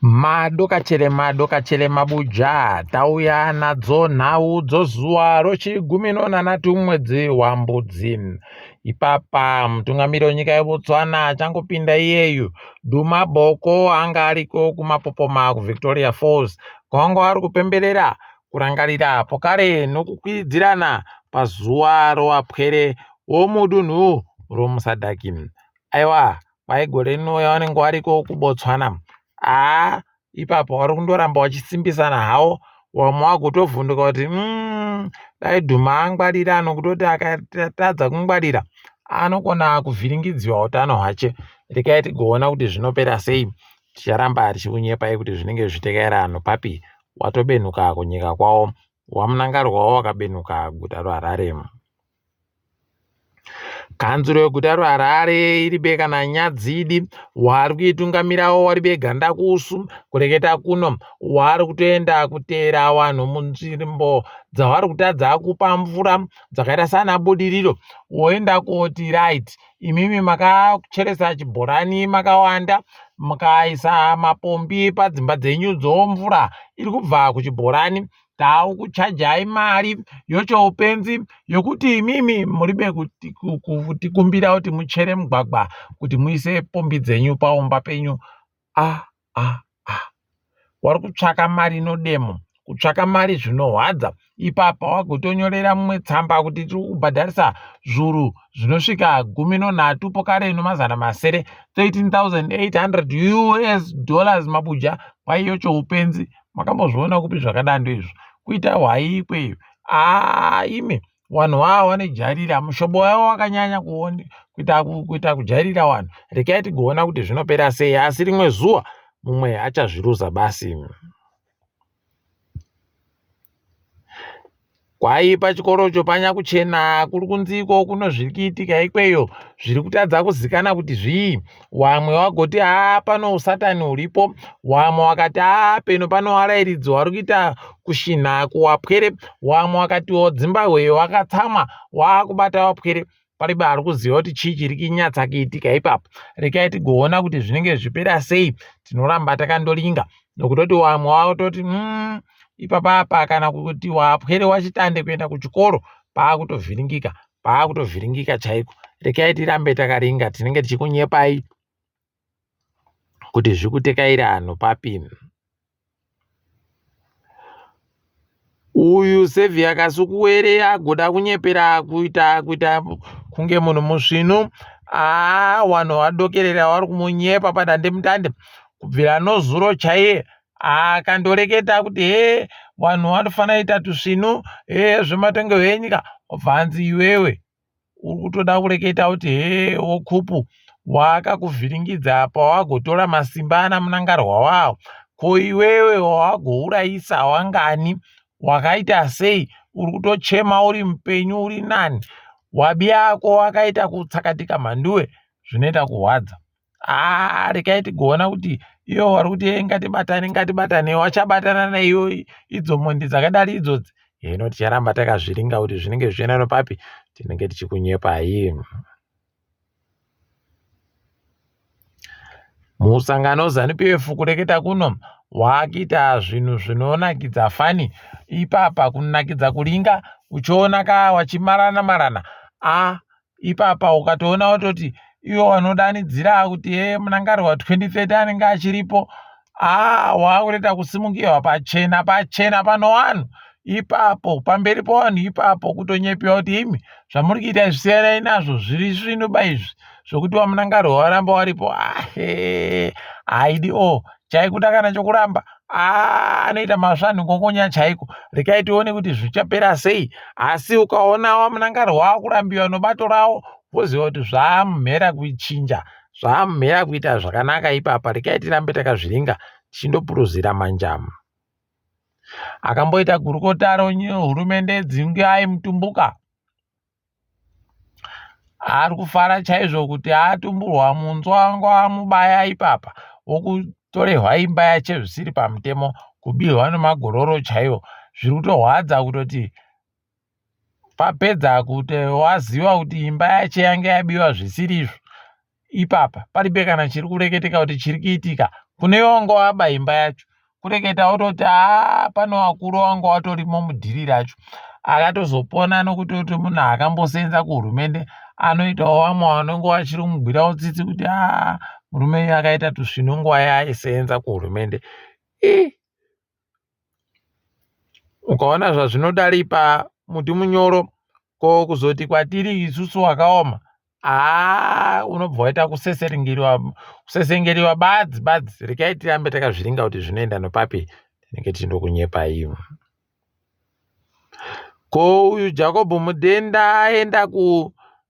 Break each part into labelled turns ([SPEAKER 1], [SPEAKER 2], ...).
[SPEAKER 1] Madokachere mabuja tauya nadzo nhau dzozuva rochigumi nonhanhatu mwedzi waMbudzi. Ipapa mutungamiri wenyika yeBotswana achangopinda iyeyu. Duma Boko anga ariko kumapopoma kuVictoria Falls kwanga ari kupemberera kurangarira pokare nokukwidzirana pazuva roapwere womudunhu romusadhaki. Aiwa vaigore rino yavanenge variko kuBotswana. Ipapo wari kundoramba wachisimbisana hawo, wamwe wagotovhunduka kuti dai Dhuma angwarira, nokutoti akatadza kungwarira anokona kuvhiringidziwa utano hwake. Rekai tigoona kuti zvinopera sei. Ticharamba tichikunyepai kuti zvinenge zvichitekaira anhu papi. Watobenuka kunyika kwawo, wamunangarwawo wakabenuka guta reHarare. Kanzuro yeguta reHarare iribekana Nyadzidi wari kuitungamirawo waribe Gandakusu kureketa kuno wari kutoenda kuteera vanhu munzvimbo dzavari kutadza kupa mvura dzakaita sana budiriro, woenda koti right imimi makacheresa chibhorani makawanda mukaisa mapombi padzimba dzenyudzo, mvura iri kubva kuchibhorani takuchajai mari yochoupenzi yokuti imimi muribe kutikumbira kuti muchere mugwagwa kuti muise pombi dzenyu paumba penyu. Wari kutsvaka mari nodemo, kutsvaka mari zvinorwadza. Ipapa wagotonyorera mumwe tsamba kuti tiri kubhadharisa zviuru zvinosvika 13 pokare nomazana masere, $13,800 mabuja kwaiyo choupenzi. Makambozviona kupi zvakadando izvo? Kuita hwai ikweyo. Ime vanhu vavo vanejarira, mushobo wavo wakanyanya kuita kujarira vanhu. Rekai tigoona kuti zvinopera sei, asi rimwe zuva mumwe achazviruza basi. Kwai pachikorocho panyakuchena kuri kunziko kuno zviri kuitika ikweyo zviri kutadza kuzikana kuti zvii. Wamwe wagoti pano usatani huripo, wamwe wakati peno pano varairidzi vari kuita kushinha kuwapwere, wamwe wakatiwo Zimbabwe wakatsamwa wakubata wapwere. Paribe ari kuziva kuti chii chiri kunyatsa kuitika ipapo. Rekai tigoona kuti zvinenge zvipera sei. Tinoramba takandolinga nokutoti wamwe watoti ipapapa kana kuti wapwere wachitande kuenda kuchikoro paakutovhiringika chaiko. Rekai tirambe takaringa, tinenge tichikunyepai kuti zvikutekaira anhu papi. Uyu Sevia Kasukuwere agoda kunyepera kuita kunge munhu musvinu. Vanhu vadokerera vari kumunyepa padandemutande kubvira nozuro chaiye akandoreketa kuti vanhu vanofanira kuita tusvinu zvematongo enyika. Bvanzi iwewe uri kutoda kureketa kuti wokupu wakakuvhiringidza pawagotora masimba anamunangarwa wavo. Ko iwewe wagourayisa wangani? Wakaita sei? Uri kutochema uri mupenyu uri nani? Wabi yako wakaita kutsakatika mhanduwe zvinoita kurwadza. Rekai tigoona kuti iyo wari kuti ngatibatane wachabatana naiyo idzo mondi dzakadari idzodzi. Hino ticharamba takazviringa kuti zvinenge zvichienda nopapi, tinenge tichikunyepai. Musangano ZANU-PF kureketa kuno wakuita zvinhu zvinonakidza fani. Ipapa kunakidza kulinga uchiona wachimarana. Ipapa ukatoona watoti iwo vanodanidzira kuti munangarwa 2030 anenge achiripo. Wakureta kusimukirwa pachena pano vanhu. Ipapo pamberi pavanhu ipapo kutonyepiwa kuti imi zvamuri kuita zvisiyanai nazvo zviri zvino baizvi zvokuti wamunangarwa waramba waripo. Haidi chaikuda kana chokuramba anoita masvanhu ngongonya chaiko. Rekai tione kuti zvichapera sei. Asi ukaona wamunangarwa wakurambiwa nobato rawo woziva kuti zvamumhera kuchinja, zvamumhera kuita zvakanaka. Ipapa rekai tirambe takazviringa tichindopuruzira manjamu. Akamboita gurukota hurumende Dzingai Mutumbuka ari kufara chaizvo kuti atumburwa munzwa wanga amubaya ipapa wokutorehwa imba yache zvisiri pamutemo, kubirwa nemagororo chaiwo. Zviri kutorwadza kutoti papedza kuti waziva kuti imba yache yange yabiwa zvisirizvo. Ipapa paribe kana chiri kureketeka kuti chiri kuitika kune wangu waba imba yacho kureketa ototi pano wakuru wangu watorimo mudhiri racho akatozopona nokutoti munhu akambosenza kuhurumende anoitawo vamwe vanonge vachiri mugwira utsitsi kuti murume akaita tusvinonguva yaaisenza kuhurumende. Ukaona zvazvinodaripa muti munyoro ko kuzoti kwatiri isusu wakaoma unobva waita kusesengeriwa badzi rekai tirambe takazviringa kuti zvinoenda nopapi tinenge tindokunyepai. Ko uyu Jacob Mudenda aenda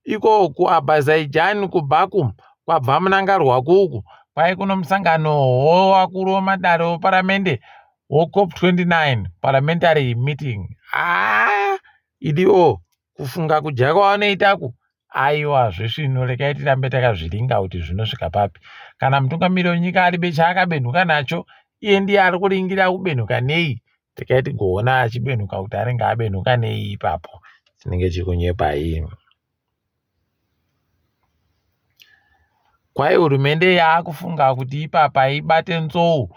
[SPEAKER 1] iko kuAzerbaijan kuBaku kwabva munangarwaku uku kwai kuno musangano wevakuru vemadare veparamende weCOP29 parliamentary meeting. Idiwo kufunga kujaya kwavanoitaku aiwa zvesvino rekai tirambe takazviringa kuti zvinosvika papi. Kana mutungamiri wenyika aribe chaakabenhuka nacho iye ndiye ari kuringira kubenhuka nei, rekai tigoona achibenhuka kuti anenge abenhuka nei ipapo tinenge tikunyepai. Kwai hurumende yaakufunga kuti ipapa ibate nzou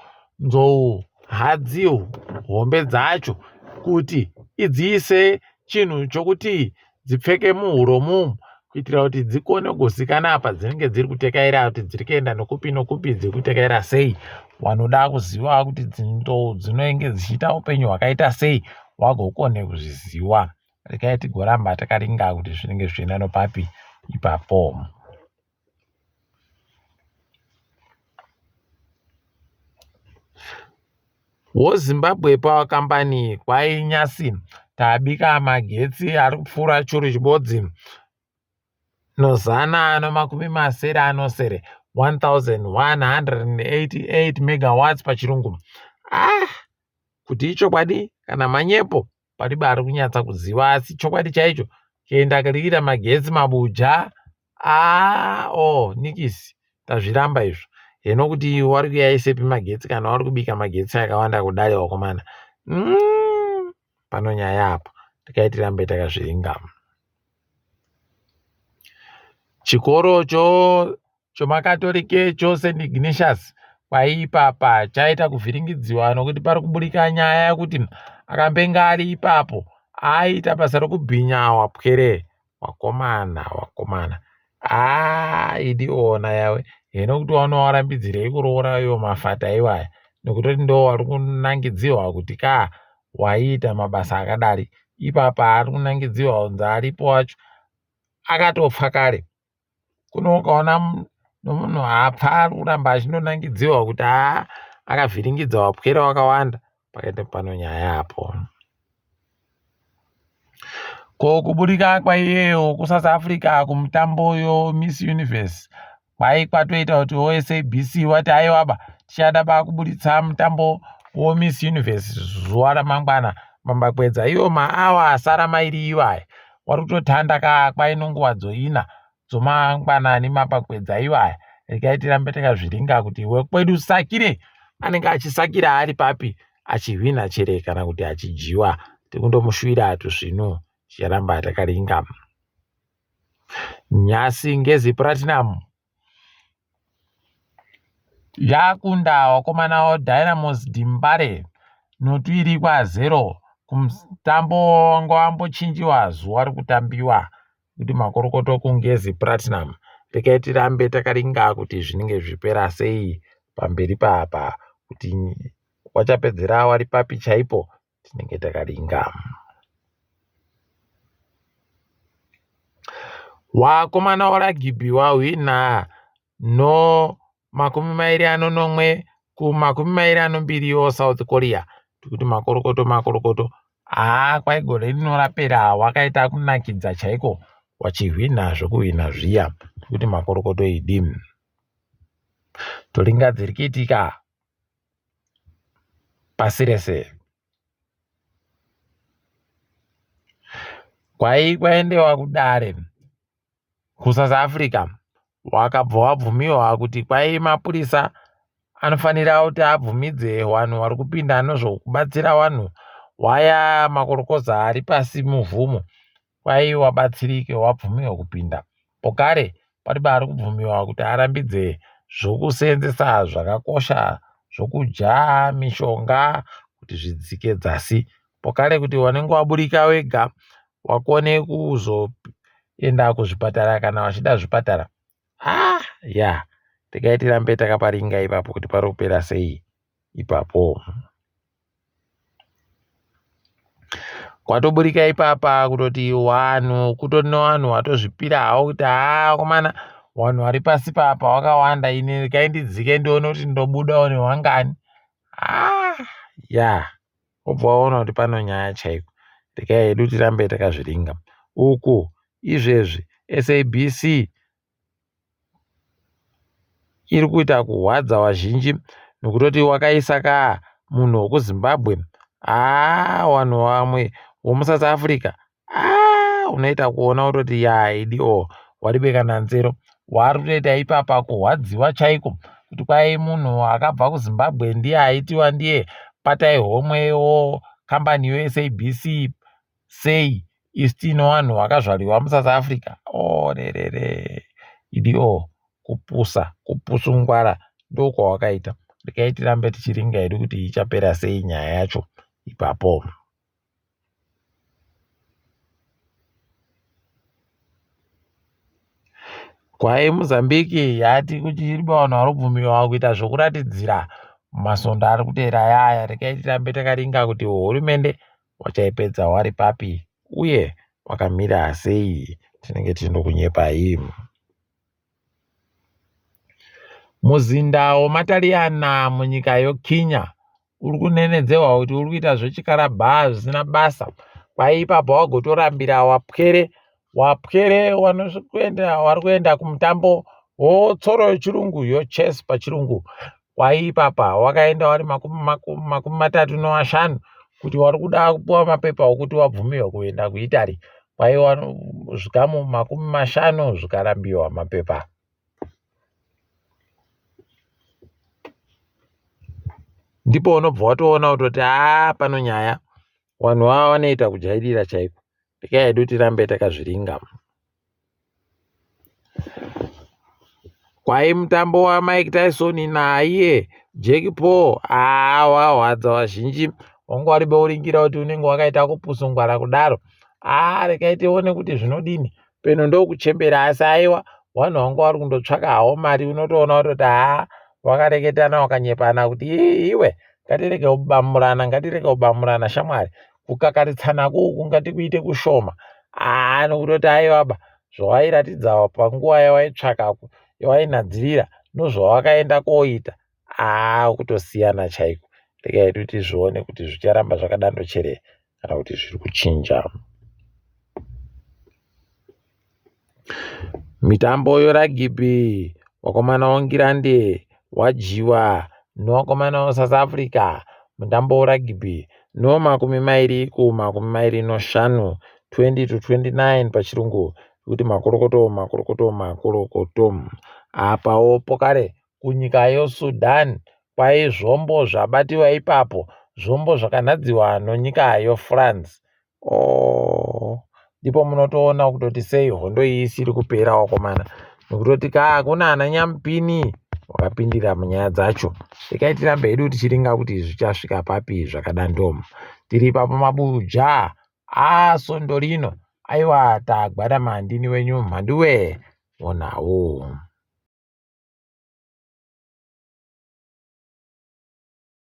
[SPEAKER 1] hadzi hombe dzacho kuti idziise chinhu chokuti dzipfeke muhuro mumu kuitira kuti dzikone kuzikanwa apa dzinenge dziri kutekaira kuti dziri kuenda nokupi dziri kutekaira sei. Wanoda kuziva kuti nzou dzinenge dzichiita upenyu hwakaita sei wagokone kuzviziva. Rekai tigoramba takaringa kuti zvinenge zvichienda nopapi ipapo. WoZimbabwe Power Company kwai nyasi tabika magetsi ari kupfuura churu chibodzi no180 anosere 1188 megawatts pachirungu. Kuti ichokwadi kana manyepo pariba ari kunyatsa kuziva, asi chokwadi chaicho kuenda kuririra magetsi mabuja nikisi tazviramba izvo. Heno kuti wari kuyaisepi magetsi kana wari kubika magetsi akawanda kudai wakomana, pano nyaya apo rekai tirambe takazviringa. Chikoro chomakatolike choSt Ignatius kwai ipapa chaita kuvhiringidziwa nokuti pari kuburika nyaya yekuti akambenga ari ipapo aita basa rokubhinya wapwere wakomana. Idiona yawe. Heno kuti warambidzirei kuroora iwo mafata iwaya nokutoti ndo wari kunangidziwa kuti waita mabasa akadari. Ipapa ari kunangidziwa kunzi aripo wacho akatopfa kare. Kuno ukaona nomunhu apfa ari kuramba achindonangidziwa kuti akavhiringidza wapwere wakawanda, pakaita pano nyaya apo. Ko kuburika kwaiyeyo kuSouth Africa kumutambo yoMiss Universe kwai kwatoita kuti OSABC wati aiwaba tichada kuburitsa mutambo woMiss Universe zuva ramangwana mambakwedza iwo maawa asara mairi iwaya wari kutotanda kwai nenguva dzoina dzomangwanani mapakwedza iwaya. Rekai tirambe takazviringa kuti wekwedu Sakire anenge achisakira ari papi, achihwina chere kana kuti achijiwa, tikundomushuvira tuzvino ticharamba takaringa. Nyasi Ngezi Platinum yakunda wakomana waDynamos Dimbare notwiri kwa0 kumutambo wanga wambochinjiwa zuva rikutambiwa kuti makorokoto kuNgezi Platinum. Rekai tirambe takaringa kuti zvinenge zvipera sei pamberi papa, kuti wachapedzera wari papi chaipo tinenge takaringa. Wakomana waragibhi wahwina no 21 ku22 oSouth Korea. Kuti makorokoto kwai gore rinorapera wakaita kunakidza chaiko wachihwina zvokuhwina zviya, kuti makorokoto idi toringa dziri kuitika pasi rese. Kwaendewa kudare kuSouth Africa wakabva wabvumiwa kuti kwai mapurisa anofanira kuti abvumidze vanhu vari kupinda nozvokubatsira vanhu waya makorokoza ari pasi muvhumo, kwai wabatsirike wabvumiwa kupinda. Pokare pari kubvumiwa kuti arambidze zvokuseenzesa zvakakosha zvokudya, mishonga kuti zvidzike dzasi. Pokare kuti wanenge waburika wega wakone kuzoenda kuzvipatara kana wachida zvipatara. Regai tirambe takaparinga ipapo kuti pari kupera sei ipapo. Kwatoburika ipapa kutoti kutori nevanhu watozvipira hawo kuti komana vanhu vari pasi papa wakawanda, ine regai ndidzike ndione kuti ndobudawo nehwangani. Wobva waona kuti pano nyaya chaiko. Regai hedu tirambe takazviringa. Uku izvezvi SABC iri kuita kuhwadza wazhinji nokutoti wakaisa munhu wekuZimbabwe, wanhu vamwe vomuSouth Africa, unoita kuona kutoti idiwo waribeka nanzero. Wari kutoita ipapa kuhwadziwa chaiko kuti kwai munhu akabva kuZimbabwe ndiye aitiwa ndiye patai homwewo kambani yeSABC sei isitino vanhu vakazvariwa muSouth Africa. Idiwo kupusungwara ndokwawakaita. Regai tirambe tichiringa hedu kuti ichapera sei nyaya yacho ipapo. Kwai Mozambique yati kuchiriba vanhu varobvumiwa kuita zvokuratidzira masondo ari kutera yaya. Regai tirambe takaringa kuti hurumende wachaipedza wari papi uye wakamira sei. Tinenge tindokunyepai. Muzinda wematariyana munyika yeKenya uri kunenedzerwa kuti uri kuita zvechikarabhaa zvisina basa. Kwai ipapo wagotorambira wapwere vari kuenda kumutambo wotsoro yechirungu chess pachirungu. Kwai ipapa wakaenda wari 35 kuti wari kuda kupuwa mapepa okuti wabvumirwa kuenda kuItari. Kwai zvikamu 50 zvikarambiwa mapepa. Ndipo unobva watoona kutoti pano nyaya vanhu vava vanoita kujairira chaiko. Regai hedu tirambe takazviringa. Kwai mutambo waMike Tyson naiye Jake Paul wahwadza wazhinji. Wanga wari beuringira kuti unenge wakaita kupusungwara kudaro. Regai tione kuti zvinodini. Peno ndokuchembera asi aiwa vanhu vanga vari kundotsvaka hawo mari. Unotoona kutoti wakareketana wakanyepana kuti iwe ngatirege kubamurana shamwari. Kukakaritsana uku ngatikuite kushoma. Nokutoti aiwaba zvawairatidza panguva yawaitsvaka yawainadzirira nozvawakaenda koita kutosiyana chaiko. Regai hedu tizvione kuti zvicharamba zvakadandochere kana kuti zviri kuchinja. Mitambo yoragibhi, wakomana waNgirande wajiwa newakomana weSouth Africa. Mutambo woragibhi no 25 20-29 pachirungu kuti makorokoto. Apawo pokare kunyika yeSudan kwai zvombo zvabatiwa ipapo, zvombo zvakanhadziwa nonyika yeFrance. Ndipo munotoona kutoti sei hondo iyi isiri kupera wakomana, nokutoti kuna ananyamupini wakapindira munyaya dzacho. Regai tirambe hedu tichiringa kuti zvichasvika papi zvakadandoma. Tiri papo mabuja sondo rino aiwa tagwada mandini wenyu mhanduwe onawo.